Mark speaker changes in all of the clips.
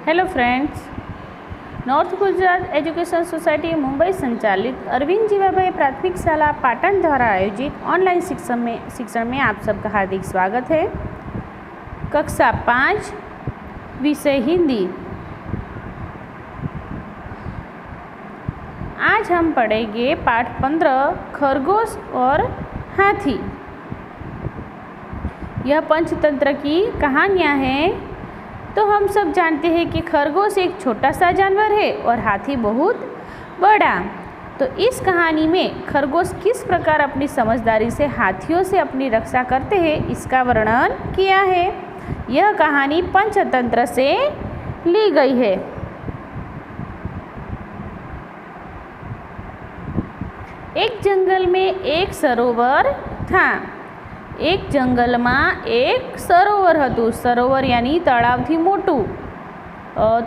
Speaker 1: Hello friends, north Gujarat education society Mumbai संचालित अरविंद जीवाभाई प्राथमिक शाला पाटण द्वारा आयोजित ऑनलाइन शिक्षण में आप सबका हार्दिक स्वागत है। कक्षा 5 विषय हिंदी। आज हम पढ़ेंगे पाठ 15 खरगोश और हाथी। यह पंचतंत्र की कहानियाँ हैं। तो हम सब जानते हैं कि खरगोश एक छोटा सा जानवर है और हाथी बहुत बड़ा। तो इस कहानी में खरगोश किस प्रकार अपनी समझदारी से हाथियों से अपनी रक्षा करते हैं, इसका वर्णन किया है। यह कहानी पंचतंत्र से ली गई है। एक जंगल में एक सरोवर था। एक जंगल में एक सरोवर हतुं। सरोवर यानी तळावथी मोटું।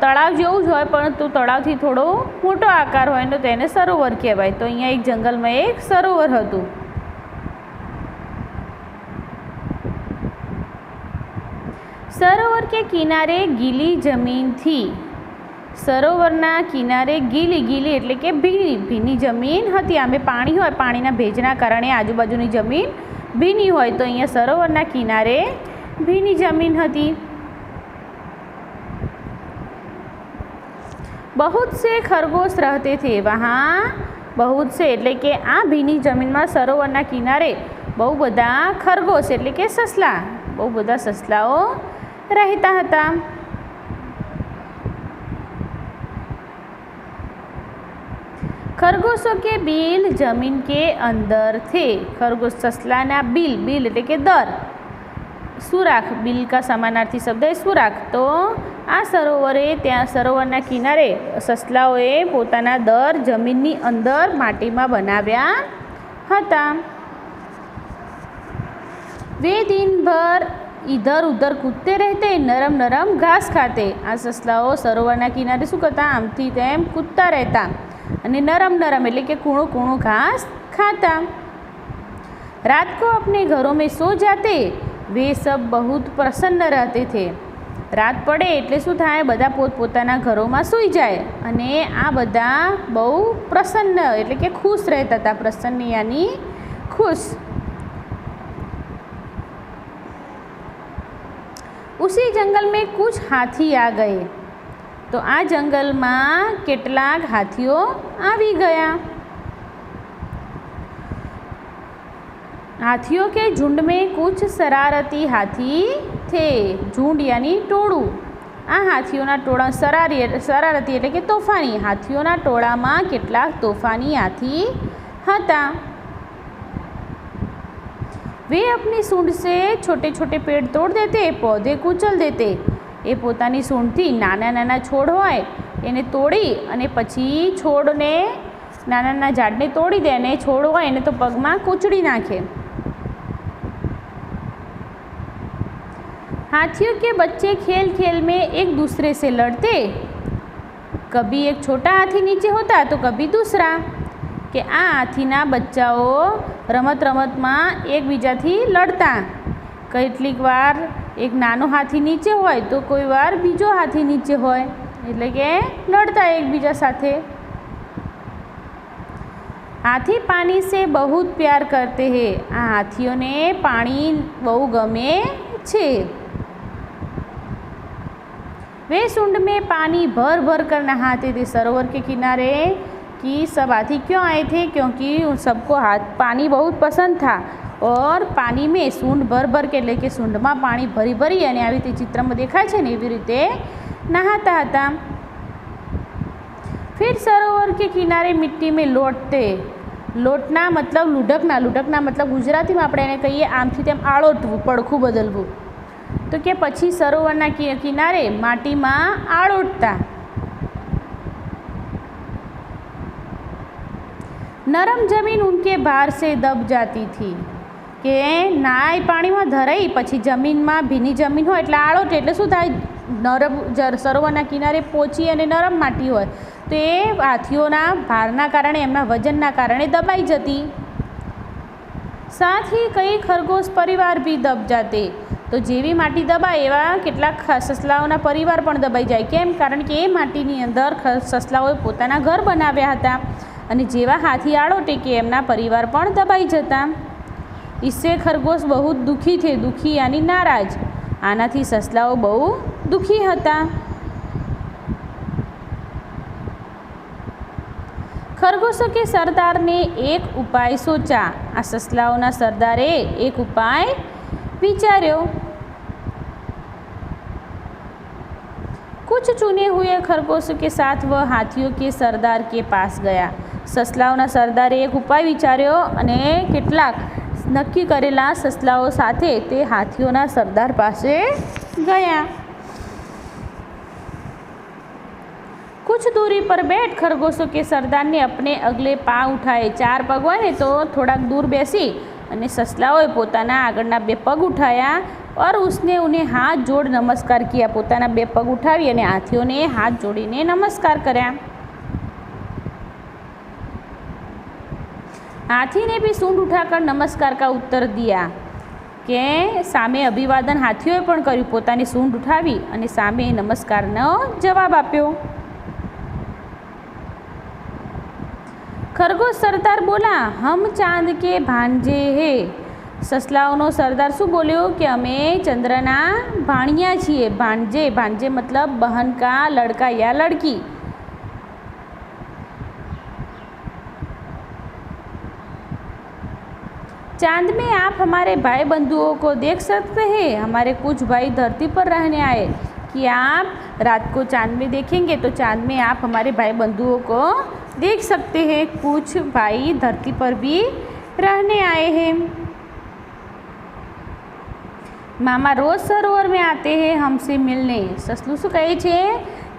Speaker 1: तळाव जेवुं ज होय परंतु तळावथी थोड़ो मोटो आकार होय तो तेने सरोवर कहेवाय। तो अहींया एक जंगल में एक सरोवर हतुं। सरोवर के किनारे गीली जमीन थी। सरोवरना किनारे गीली एटले के भीनी जमीन हती। आमे पाणी होय, पाणीना भेजना कारणे आजुबाजुनी जमीन भीनी होय तो अहींया सरोवरना किनारे भीनी जमीन हती। बहुत से खरगोश रहते थे वहाँ। बहुत से एटले के आ भीनी जमीन में सरोवरना किनारे बहु बधा खरगोश एटले के ससला, बहु बधा ससलाओ रहता हता। खरगोशों के बिल जमीन के अंदर थे। खरगोश ससलाना बिल एटले के दर, सुराख, बिल का समानार्थी शब्द है सुराख। तो आ सरोवरे त्या सरोवरना किनारे ससलाओए पोताना दर जमीननी अंदर माटीमां बनाव्या हता। वे दिन भर इधर उधर कूदते रहते, नरम घास खाते। आ ससलाओ सरोवरना किनारे शुं करता, आमथी तेम कूदता रहता અને नरम એટલે કે કૂણું घास खाता। रात को अपने घरों में सो जाते। वे सब बहुत प्रसन्न रहते थे। रात पड़े એટલે શું થાય, બધા પોતપોતાના ઘરોમાં સૂઈ જાય અને આ બધા બહુ પ્રસન્ન એટલે કે ખુશ રહેતા હતા। પ્રસન્ન यानी खुश। उसी जंगल में कुछ हाथी आ गए। तो आ जंगल में केटलाक हाथियों आवी गया। हाथियों के झुंड में कुछ शरारती हाथी थे। झुंड यानी टोळું। आ हाथियोना टोळा शरारती એટલે કે તોફાની। हाथियोना टोळामां કેટલાક તોફાની हाथी हता। वे अपनी सूंड से छोटे छोटे पेड़ तोड़ देते, पौधे कुचल देते। એ પોતાની સૂંઢથી નાના છોડ હોય એને તોડી અને પછી છોડને નાના ઝાડને તોડી દે અને છોડ હોય એને તો પગમાં કૂચડી નાખે। हाथियों के बच्चे खेल खेल में एक दूसरे से लड़ते। कभी एक छोटा हाथी नीचे होता तो कभी दूसरा। કે આ હાથીના બચ્ચાઓ રમતમાં એકબીજાથી લડતા। કેટલીક વાર एक नानो हाथी नीचे होय तो कोई वार बीजो हाथी नीचे होय एटले के लड़ता एकबीजा साथे। हाथी पानी से बहुत प्यार करते हैं। आ हाथियों ने पानी बहु गमे छे। वे सूंड में पानी भर कर नहाते थे। सरोवर के किनारे कि सब हाथी क्यों आए थे, क्योंकि उन सबको पानी बहुत पसंद था और पानी में सूंड भर के लेके सूंड में पानी भरी अने आ रीते चित्र में देखाय छे ने एवी रीते नहाता हता। फिर सरोवर के किनारे मिट्टी में लोटते। लोटना मतलब लुढ़कना मतलब गुजराती में आपणे एने कहीए आमथी तेम आळोटवुं, पड़खुं बदलवुं। तो के पछी सरोवरना किनारे माटी में आळोटता। नरम जमीन उनके भार से दब जाती थी। કે નાય પાણીમાં ધરાઈ પછી જમીનમાં ભીની જમીન હોય એટલે આળોટે એટલે શું થાય, નરમ સરોવરના કિનારે પોચી અને નરમ માટી હોય તો એ હાથીઓના ભારના કારણે, એમના વજનના કારણે દબાઈ જતી। साथ ही कई खरगोश परिवार भी दब जाते। તો જેવી માટી દબાય એવા કેટલાક સસલાઓના પરિવાર પણ દબાઈ જાય. કેમ? કારણ કે એ માટીની અંદર સસલાઓએ પોતાના ઘર બનાવ્યા હતા અને જેવા હાથી આડો ટેકે એમના પરિવાર પણ દબાઈ જતા. इससे खरगोश बहुत दुखी थे. दुखी यानी नाराज. आनाथी ससलाओ बहु दुखी હતા. खरगोशों के सरदार ने एक उपाय सोचा. आ ससलाओना सरदारे एक उपाय विचार्यो. कुछ चुने हुए खरगोशों के साथ वह हाथियों के सरदार के पास गया. ससलाओना सरदारे एक उपाय विचार्यो અને કેટલાક નક્કી કરેલા સસલાઓ સાથે તે હાથીઓના સરદાર પાસે ગયા. कुछ दूरी पर बैठ खरगोशों के सरदार ने अपने अगले पाँव उठाए. 4 पग હોય ને તો થોડાક दूर બેસી અને સસલાઓએ પોતાના આગળના 2 પગ ઉઠાયા और उसने उन्हें हाथ जोड़ नमस्कार किया. પોતાના 2 પગ ઉઠાવી અને હાથીઓને હાથ જોડીને નમસ્કાર કર્યા. हाथी ने भी सूंड उठाकर नमस्कार का उत्तर दिया. કે સામે અભિવાદન હાથીઓએ પણ કર્યું. પોતાની સૂંઢ ઉઠાવી અને સામે નમસ્કારનો જવાબ આપ્યો. खरगोश सरदार बोला, हम चांद के भांजे है. સસલાઓનો સરદાર શું બોલ્યો કે અમે ચંદ્રના ભાણિયા છીએ. ભાંજે, ભાંજે मतलब बहन का लड़का या लड़की. चांद में आप हमारे भाई बंधुओं को देख सकते हैं. हमारे कुछ भाई धरती पर रहने आए. कि आप रात को चांद में देखेंगे तो चांद में आप हमारे भाई बंधुओं को देख सकते हैं. कुछ भाई धरती पर भी रहने आए हैं. मामा रोज सरोवर में आते हैं हमसे मिलने. સસલું શું કહે છે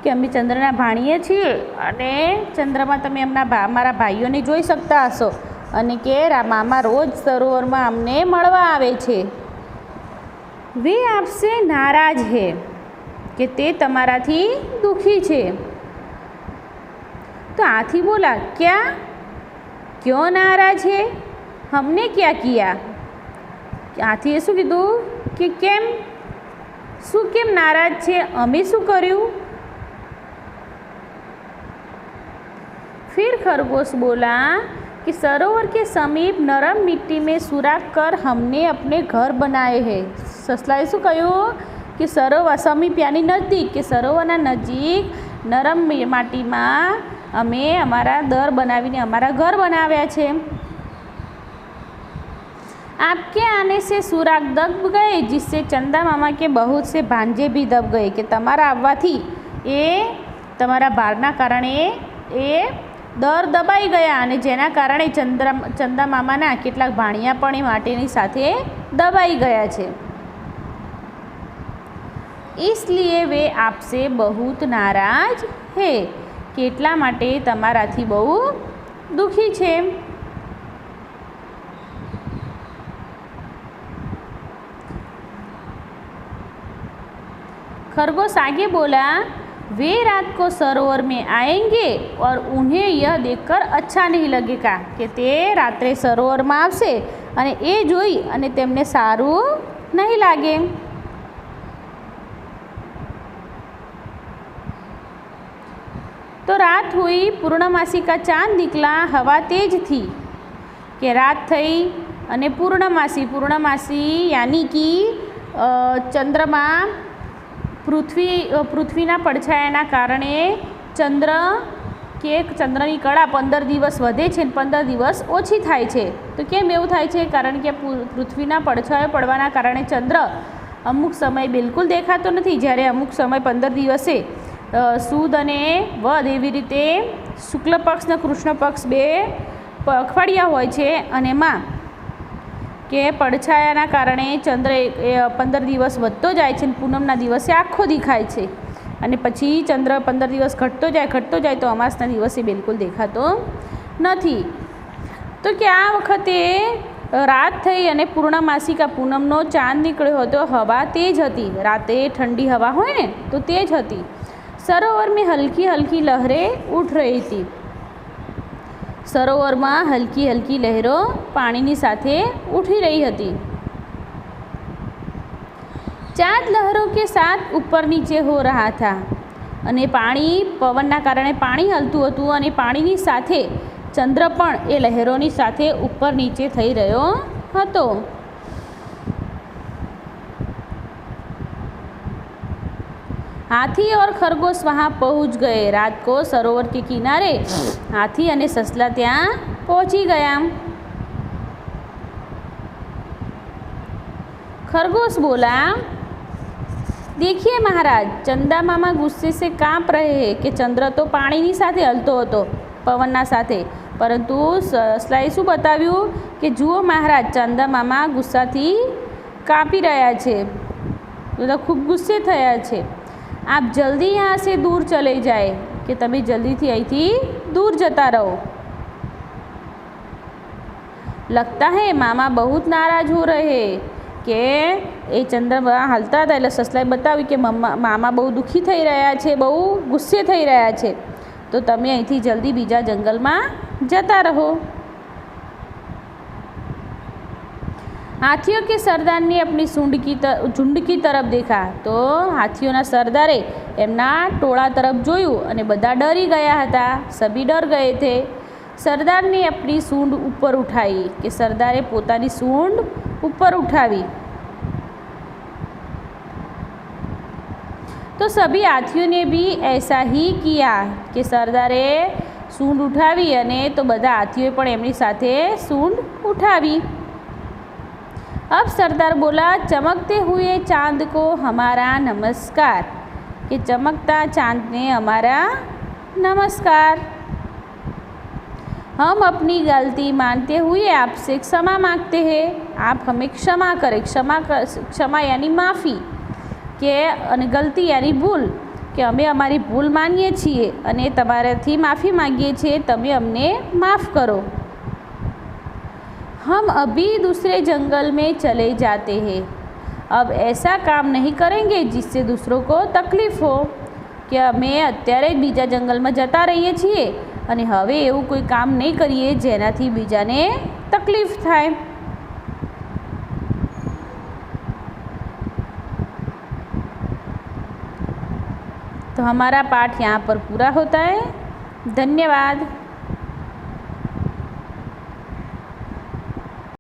Speaker 1: કે અમે ચંદ્રના ભાણીએ છીએ અને ચંદ્રમાં તમે અમારા ભાઈઓને જોઈ શકતા હશો અને કે મામા રોજ સરોવરમાં અમને મળવા આવે છે. वे आपसे नाराज है. કે તે તમારાથી દુઃખી છે. तो हाथी बोला, क्या? क्यों नाराज है? हमने क्या किया? हाथीએ શું કીધું કે કેમ, શું કેમ નારાજ છે, અમે શું કર્યું? फिर खरगोश बोला कि सरोवर के समीप नरम मिट्टी में सुराख कर हमने अपने घर बनाए हैं. સસલાએ શું કહ્યું કે સરોવર સમીપ યાની નજીક, કે સરોવરના નજીક નરમ માટીમાં અમે અમારા દર બનાવીને અમારા ઘર બનાવ્યા છે. आपके आने से सुराग दब गए जिससे चंदा मामा के बहुत से भांजे भी दब गए. કે તમારા આવવાથી એ તમારા ભારના કારણે એ દર દબાઈ ગયા અને જેના કારણે ચંદા મામાના કેટલાક ભાણિયા પણ એ માટીની સાથે દબાઈ ગયા છે. इसलिए वे आपसे बहुत नाराज है. કેટલા માટે તમારાથી બહુ દુઃખી છે. खरगोश आगे बोला, वे रात को सरोवर में आएंगे और उन्हें यह देखकर अच्छा नहीं लगेगा. કે તે રાત્રે સરોવરમાં આવશે અને એ જોઈ અને તેમને સારું નહીં લાગે. तो रात हुई, पूर्णमासी का चांद निकला, हवा तेज थी. કે રાત થઈ અને પૂર્ણમાસી યાની કે ચંદ્रमा પૃથ્વીના પડછાયાના કારણે ચંદ્ર કે ચંદ્રની કળા 15 દિવસ વધે છે અને 15 દિવસ ઓછી થાય છે. તો કેમ એવું થાય છે? કારણ કે પૃથ્વીના પડછાયો પડવાના કારણે ચંદ્ર અમુક સમય બિલકુલ દેખાતો નથી, જ્યારે અમુક સમય 15 દિવસે સુદ અને વદ એવી રીતે શુક્લ પક્ષ અને કૃષ્ણ પક્ષ 2 અઠવાડિયા હોય છે અને એમાં કે પડછાયાના કારણે ચંદ્ર 15 દિવસ વધતો જાય છે અને પૂનમના દિવસે આખો દેખાય છે અને પછી ચંદ્ર 15 દિવસ ઘટતો જાય તો અમાસના દિવસે બિલકુલ દેખાતો નથી. તો કે આ વખતે રાત થઈ અને પૂર્ણમાસિકા પૂનમનો ચાંદ નીકળ્યો હતો. હવા તેજ હતી. રાતે ઠંડી હવા હોય ને તો તેજ હતી. सरोवर में हल्की हल्की लहरें उठ रही थी. સરોવરમાં હલકી હલકી લહેરો પાણીની સાથે ઉઠી રહી હતી. चांद लहरों के साथ ऊपर नीचे हो रहा था અને પાણી પવનના કારણે પાણી હલતું હતું અને પાણીની સાથે ચંદ્ર પણ એ લહેરોની સાથે ઉપર નીચે થઈ રહ્યો હતો. हाथी और खरगोश वहाँ पहुँच गए. रात को सरोवर के किनारे हाथी અને સસલા ત્યાં પહોંચી ગયા. खरगोश बोला, देखिए महाराज, चंदा मामा गुस्से से काँप रहे हैं कि चंद्र तो पाણીની સાથે હલતો હતો પવનના સાથે, પરંતુ સસલાએ શું બતાવ્યું કે જુઓ મહારાજ, ચંદા મામા ગુસ્સાથી કાંપી રહ્યા છે, બધા ખૂબ ગુસ્સે થયા છે. आप जल्दी यहाँ से दूर चले जाए, कि તમે જલ્દીથી અહીંથી दूर जता रहो. लगता है मामा बहुत नाराज हो रहे, કે એ ચંદ્રમાં હાલતા હતા એટલે સસલાએ બતાવ્યું કે મામા બહુ દુઃખી થઈ રહ્યા છે, બહુ ગુસ્સે થઈ રહ્યા છે, તો તમે અહીંથી જલ્દી બીજા જંગલમાં જતા રહો. हाथियों के सरदार ने अपनी झुंड की तरफ देखा, तो हाथियों सरदारे एमना टोळा तरफ जोयु अने बधा डरी गया था. सभी डर गए थे. सरदार ने अपनी सूंड ऊपर उठाई, कि सरदारे पोतानी सूंड ऊपर उठावी. तो सभी हाथियों ने भी ऐसा ही किया, कि सरदारे सूंड उठावी अने तो बधा हाथियों पण एमनी साथे सूंड उठावी. अब सरदार बोला, चमकते हुए चांद को हमारा नमस्कार, कि चमकता चांद ने हमारा नमस्कार. हम अपनी गलती मानते हुए आपसे क्षमा मांगते हैं, आप हमें क्षमा करें. क्षमा यानी माफ़ी, કે અને ગલતી यानी ભૂલ, કે અમે અમારી ભૂલ માનીએ છીએ અને તમારાથી માफ़ी માગીએ છીએ, તમે અમને માफ़ करो. हम अभी दूसरे जंगल में चले जाते हैं, अब ऐसा काम नहीं करेंगे जिससे दूसरों को तकलीफ़ हो, कि અમે અત્યારે બીજા જંગલમાં જતા રહીએ છીએ અને હવે એવું કોઈ કામ નહીં કરીએ જેનાથી બીજાને તકલીફ થાય. तो हमारा पाठ यहाँ पर पूरा होता है. धन्यवाद.